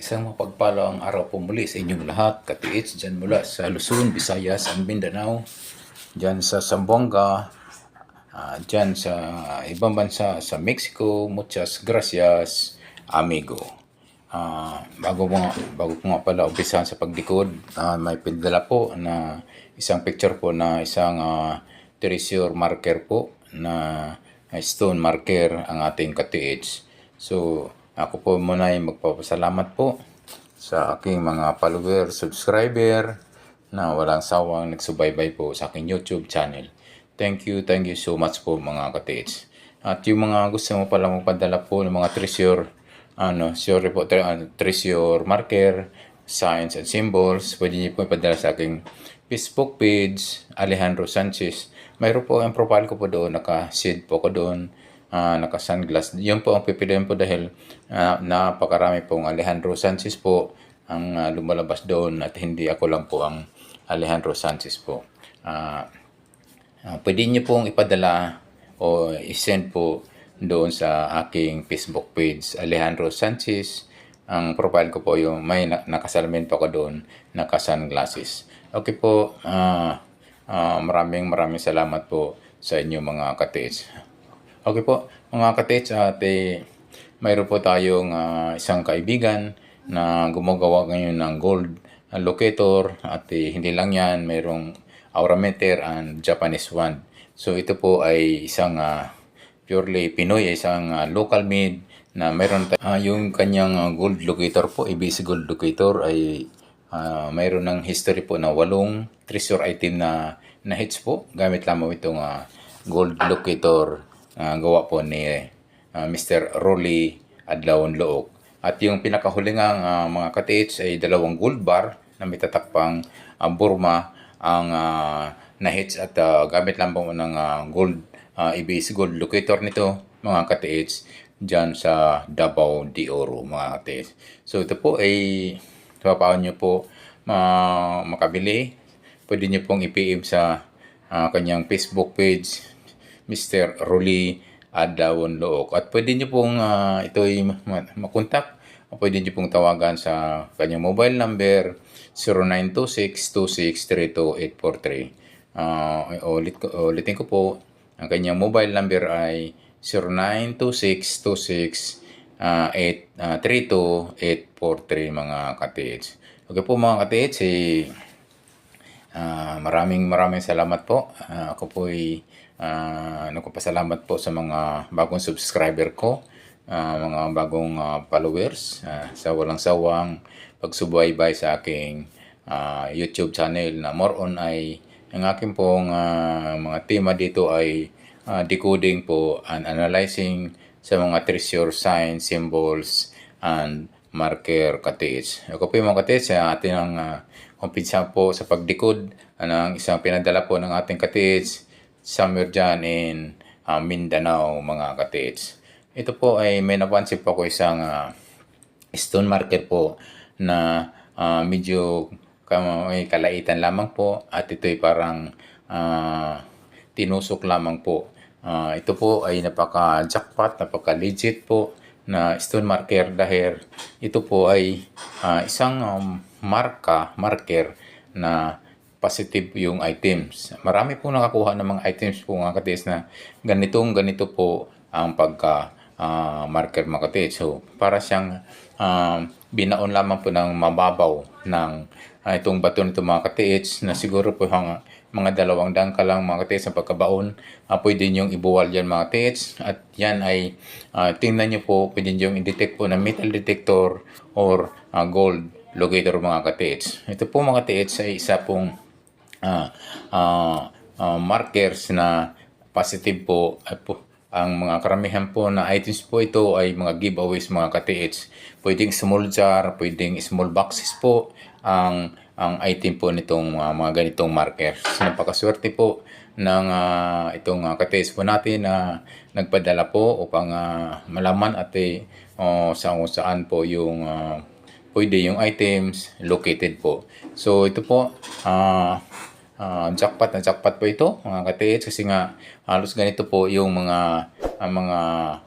Isang mapagpalang araw po muli sa inyong lahat, katiits dyan mula sa Luzon, Visayas, and Mindanao, dyan sa Zamboanga, dyan sa ibang bansa sa Mexico. Muchas gracias, amigo. Bago po nga pala umpisahan sa paglikod, may pindala po na isang picture po na isang treasure marker po na stone marker ang ating katiits. So, ako po muna ay magpapasalamat po sa aking mga follower, subscriber na walang sawang nagsubaybay po sa aking YouTube channel. Thank you so much po mga katiits. At yung mga gusto mo pala magpadala po ng mga treasure marker, signs and symbols, pwede niyo po ipadala sa aking Facebook page, Alejandro Sanchez. Mayroon po ang profile ko po doon, naka-seed po ko doon, naka-sunglass. Yun po ang pipiliin po dahil napakarami pong Alejandro Sanchez po ang lumalabas doon at hindi ako lang po ang Alejandro Sanchez po. Pwede niyo pong ipadala o isend po doon sa aking Facebook page, Alejandro Sanchez. Ang profile ko po yung may nakasalamin po ako doon, naka-sunglasses. Okay po, maraming salamat po sa inyo mga katiits. Okay po, mga katiits, at mayroon po tayong isang kaibigan na gumagawa ngayon ng gold locator at hindi lang yan, mayroong aurameter and Japanese wand. So ito po ay isang purely Pinoy, isang local made na mayroon yung kanyang gold locator po, ABC gold locator ay mayroon ng history po na 8 treasure item na hits po. Gamit lamang itong gold locator gawa po ni Mr. Rolly Adlawon Look. At yung pinakahuling mga katiits ay 2 gold bar na may tatakpang Burma ang na-hits at gamit lang po ng gold ABS gold locator nito mga katiits dyan sa Davao de Oro mga katiits. So ito po ay paano nyo po makabili. Pwede nyo pong i-PM sa kanyang Facebook page, Mr. Rolly Adlawon Look. At pwede nyo pong ito ay makontak. Pwede nyo pong tawagan sa kanyang mobile number 0926-2632-843. Ulitin ko po, ang kanyang mobile number ay 0926-2632-843 mga katiits. Okay po mga katiits, maraming salamat po. Ako po ay nagpapasalamat po sa mga bagong subscriber ko, mga bagong followers, sa walang sawang pagsubaybay sa aking YouTube channel na more on ay ang aking pong mga tema dito ay decoding po and analyzing sa mga treasure signs, symbols, and marker katiits. Ako po yung mga katiits, atin ang kumpinsa po sa pagdecode ng isang pinadala po ng ating katiits somewhere dyan in Mindanao mga katiits. Ito po ay may napansin po ako isang stone marker po na medyo may kalaitan lamang po at ito ay parang tinusok lamang po. Ito po ay napaka-jackpot, napaka-legit po na stone marker dahil ito po ay isang marker na positive yung items. Marami po nakakuha ng mga items po mga katiits na ganito po ang marker mga katiits. So, para siyang binaon lamang po ng mababaw ng itong bato nito mga katiits na siguro po mga 200 dangka lang mga katiits sa pagkabaon. Pwede niyong ibuwal yan mga katiits at yan ay tingnan niyo po, pwede niyong i-detect po na metal detector or gold locator mga katiits. Ito po mga katiits ay isa pong markers na positive po. Ang mga karamihan po na items po ito ay mga giveaways mga katiits. Pwedeng small jar, pwedeng small boxes po ang item po nitong mga ganitong markers. Napakaswerte po ng itong katiits po natin na nagpadala po upang malaman at saan po yung pwede yung items located po. So ito po jackpot na jackpot po ito mga katiits kasi nga halos ganito po yung mga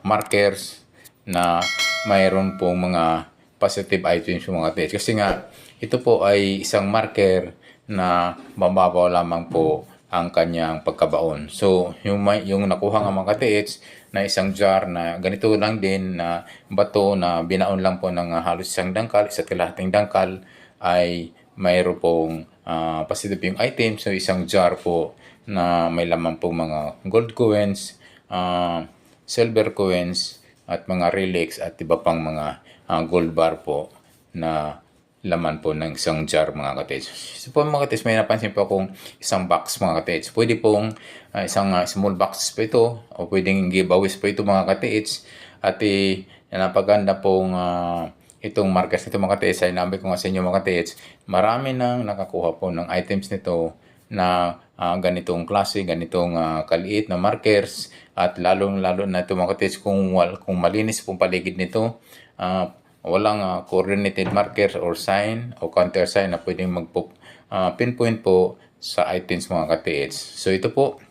markers na mayroon po mga positive items yung mga katiits. Kasi nga, ito po ay isang marker na mababaw lamang po ang kanyang pagkabaon. So, yung nakuha ng mga katiits na isang jar na ganito lang din na bato na binaon lang po ng halos isang dangkal, isa't kalahating dangkal, ay mayroon pong positive yung item. So, isang jar po na may laman po mga gold coins, silver coins, at mga relics at iba pang mga gold bar po na laman po ng isang jar mga katiits. So po mga katiits, may napansin po akong isang box mga katiits. Pwede pong isang small box po ito o pwedeng giveaways po ito mga katiits. At napaganda pong itong markers nito mga katiits ay nabi ko nga sa inyo mga katiits, marami nang nakakuha po ng items nito na ganitong klase, ganitong kaliit na markers. At lalo na ito mga katiits kung malinis pong paligid nito, walang coordinated markers or sign o counter sign na pwedeng pinpoint po sa items mga katiits. So ito po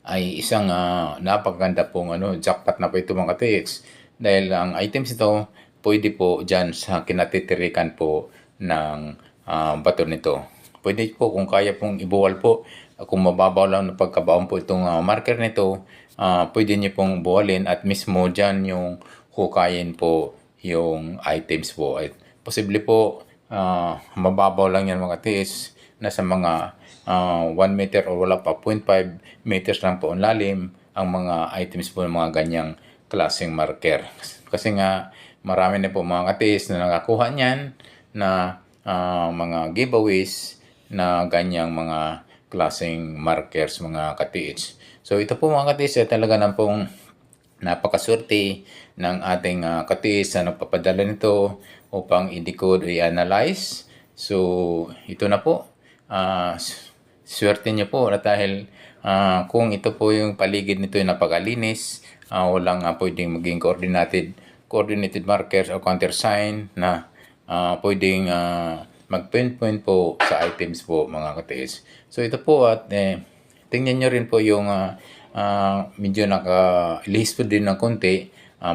ay isang napakaganda pong jackpot na po ito mga katiits. Dahil ang items ito pwede po dyan sa kinatitirikan po ng bato nito. Pwede po kung kaya pong ibuwal po, kung mababaw lang na pagkabaon po itong marker nito, pwede nyo pong buwalin at mismo dyan yung hukayin po yung items po. At posible po mababaw lang yan mga katiits, nasa mga 1 meter o wala pa 0.5 meters lang po ang lalim ang mga items po ng mga ganyang klaseng marker. Kasi nga marami na po mga katiits na nakakuha niyan na mga giveaways na ganyang mga klaseng markers mga katiits. So ito po mga katiits ay talaga na pong napakaswerte ng ating katiits na nagpapadala nito upang i-decode, i-analyze. So, ito na po. Swerte nyo po na dahil kung ito po yung paligid nito yung napakalinis, walang pwedeng maging coordinated markers o counter sign na pwedeng mag-pinpoint po sa items po mga katiits. So, ito po at tingnan nyo rin po yung medyo naka-list po din ng konti,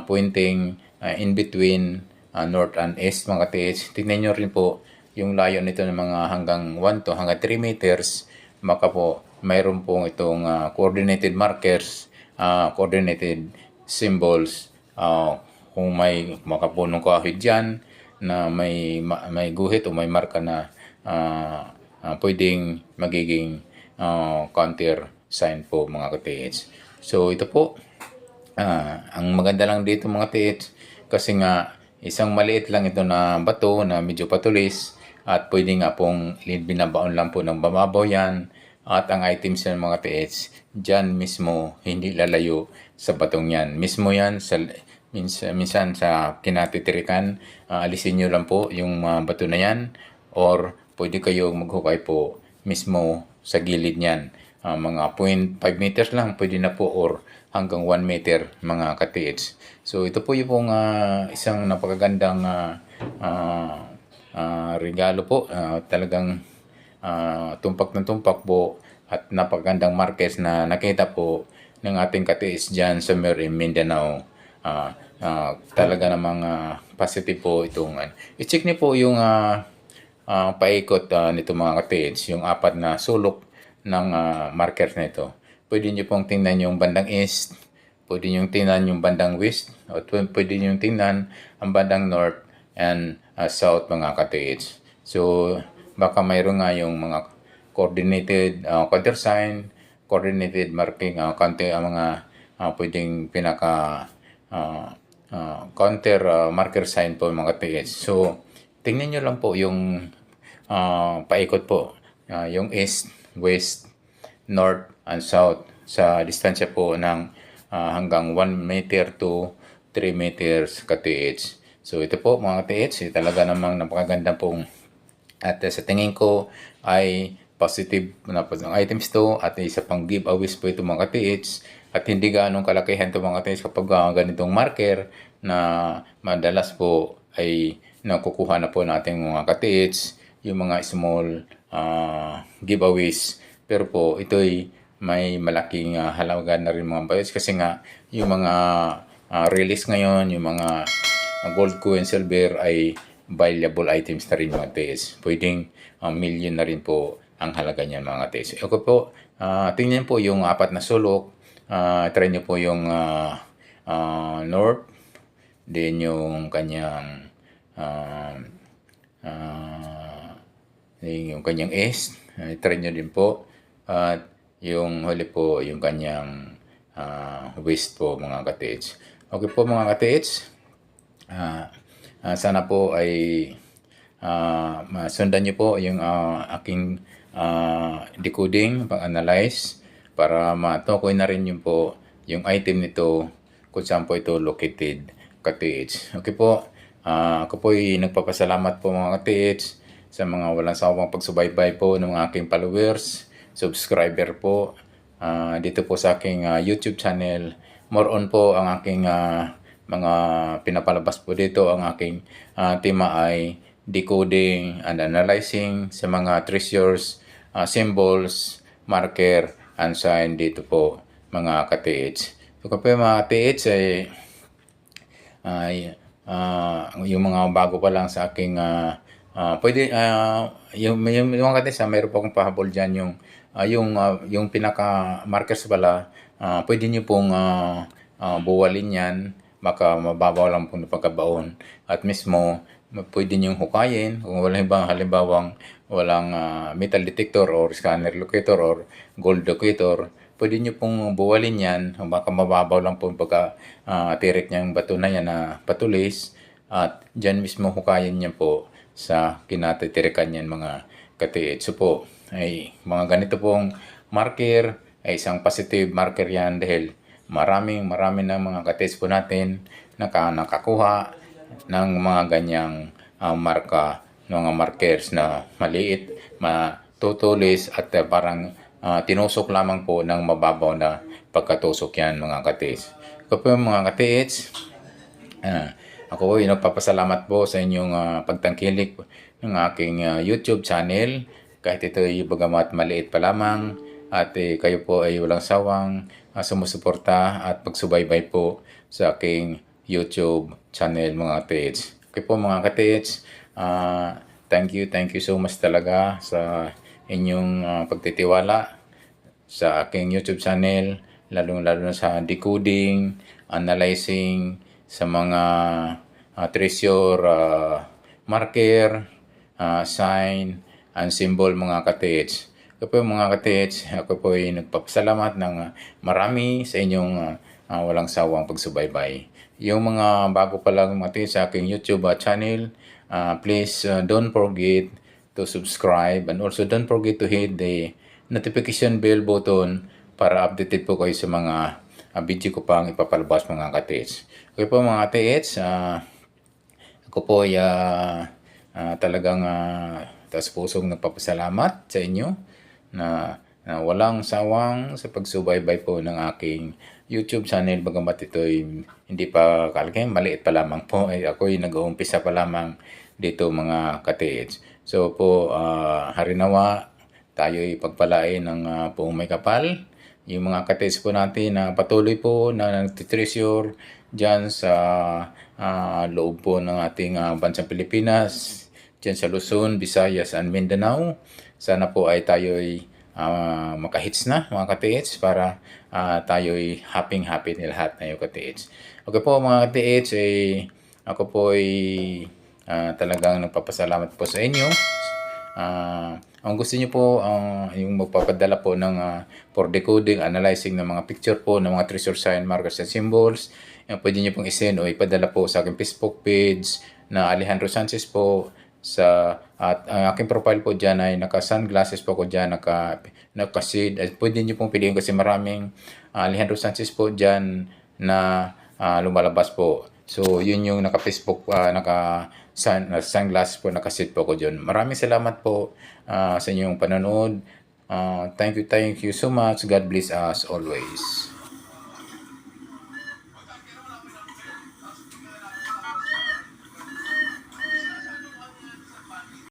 pointing in between north and east mga katiits. Tingnan nyo rin po yung layo nito ng mga hanggang 1 to hanggang 3 meters. Maka po mayroon pong itong coordinated markers, coordinated symbols. Kung may makapunong kahoy dyan na may guhit o may marka na pwedeng magiging counter sign po mga katiits. So ito po, ang maganda lang dito mga katiits, kasi nga isang maliit lang ito na bato na medyo patulis at pwede nga pong binabaon lang po ng bababaw yan. At ang items ng mga katiits, dyan mismo hindi lalayo sa batong yan. Mismo yan minsan sa kinatitirikan, alisin nyo lang po yung bato na yan or pwede kayong maghukay po mismo sa gilid niyan. Mga 0.5 meters lang pwede na po or hanggang 1 meter mga katiits. So ito po yung isang napakagandang regalo po. Talagang tumpak na tumpak po at napakagandang markers na nakita po ng ating katiits dyan sa Mindanao. Talaga namang positive po itong i-check niyo po yung paikot nito mga katiits, yung 4 na sulok ng markers na ito. Pwede nyo pong tingnan yung bandang east, pwede nyo tingnan yung bandang west, o pwede nyo tingnan ang bandang north and south mga katiits. So, baka mayroon nga yung mga coordinated counter sign, coordinated marking, mga pwedeng pinaka counter marker sign po mga katiits. So, tingnan nyo lang po yung paikot po, yung east, west, north, and south sa distansya po ng hanggang 1 meter to 3 meters katiits. So ito po mga katiits, talaga namang napakaganda pong at sa tingin ko ay positive na po ng items to at isa pang giveaways po ito mga katiits at hindi ganong kalakihan ito mga katiits kapag ganitong marker na madalas po ay nakukuha na po natin mga katiits yung mga small giveaways. Pero po ito'y may malaking halaga na rin mga katiits kasi nga yung mga release ngayon, yung mga gold coin, silver ay valuable items na rin mga katiits. Pwedeng million na rin po ang halaga niyan mga katiits. Okay po, tingnan po yung apat na sulok. Try nyo po yung north, din yung kanyang yung kanyang east, try nyo din po. At yung huli po, yung kanyang west po mga katiits. Okay po mga katiits, sana po ay masundan nyo po yung aking decoding, pang-analyze, para matukoy na rin yung po yung item nito kung saan po ito located katiits. Okay po, ako po ay nagpapasalamat po mga katiits sa mga walang sawang pagsubaybay po ng aking followers, subscriber po dito po sa aking YouTube channel. More on po ang aking mga pinapalabas po dito. Ang aking tema ay decoding and analyzing sa mga treasures, symbols, marker, and sign dito po mga katiits. So kapag mga katiits ay yung mga bago pa lang sa aking pwede yung mga katiits, mayroon po akong pahabol dyan yung pinaka markers pala, pwede nyo pong buwalin yan, baka mababaw lang pong pagkabaon, at mismo pwede nyo hukayin kung halimbawang walang metal detector or scanner locator or gold locator. Pwede nyo pong buwalin yan, baka mababaw lang po pagka tirik niyang bato na yan na patulis, at dyan mismo hukayin niya po sa kinatitirikan yan mga katiits. So po ay mga ganito pong marker ay isang positive marker yan, dahil marami na mga katiits po natin nakakuha ng mga ganyang marka, mga markers na maliit, matutulis, at parang tinusok lamang po ng mababaw na pagkatusok yan mga katiits. Kapag mga katiits, ako ay nagpapasalamat po sa inyong pagtangkilik ng aking YouTube channel. Kahit ito ay bagamat maliit pa lamang, at kayo po ay walang sawang sumusuporta at pagsubaybay po sa aking YouTube channel mga katiits. Okay po mga katiits, thank you so much talaga sa inyong pagtitiwala sa aking YouTube channel, lalo na sa decoding, analyzing sa mga treasure, marker, sign, and symbol mga katiits. Ako po mga katiits, ako po ay nagpapasalamat ng marami sa inyong walang sawang pagsubaybay. Yung mga bago pa lang mga katiits sa aking YouTube channel, please don't forget to subscribe, and also don't forget to hit the notification bell button para updated po kayo sa mga video ko pang ipapalabas mga katiits. Okay po mga katiits, ako po ay talagang taas pusong nagpapasalamat sa inyo na walang sawang sa pagsubaybay po ng aking YouTube channel. Bagamat ito ay hindi pa kalaki, maliit pa lamang po, ay ako ay nag-uumpisa pa lamang dito mga katiits. So po, harinawa tayo ay pagpalain ng buong may kapal. Yung mga katiits po natin na patuloy po na nagtitreasure dyan sa loob po ng ating bansang Pilipinas, dyan sa Luzon, Visayas, and Mindanao. Sana po ay tayo ay makahits na mga katiits, para tayo ay happy ni lahat na yung katiits. Okay po mga katiits, ako po ay talagang nagpapasalamat po sa inyo. Ang gusto niyo po, yung magpapadala po ng for decoding, analyzing ng mga picture po ng mga treasure sign, markers, and symbols, pwede niyo pong isend o ipadala po sa aking Facebook page na Alejandro Sanchez po. At ang aking profile po dyan ay naka-sunglasses po ko dyan, naka-shade. Pwede nyo pong piliin kasi maraming Alejandro Sanchez po dyan na lumalabas po. So yun yung naka-Facebook, naka-sunglasses po, naka-shade po ko dyan. Maraming salamat po sa inyong panonood. Thank you so much. God bless us always.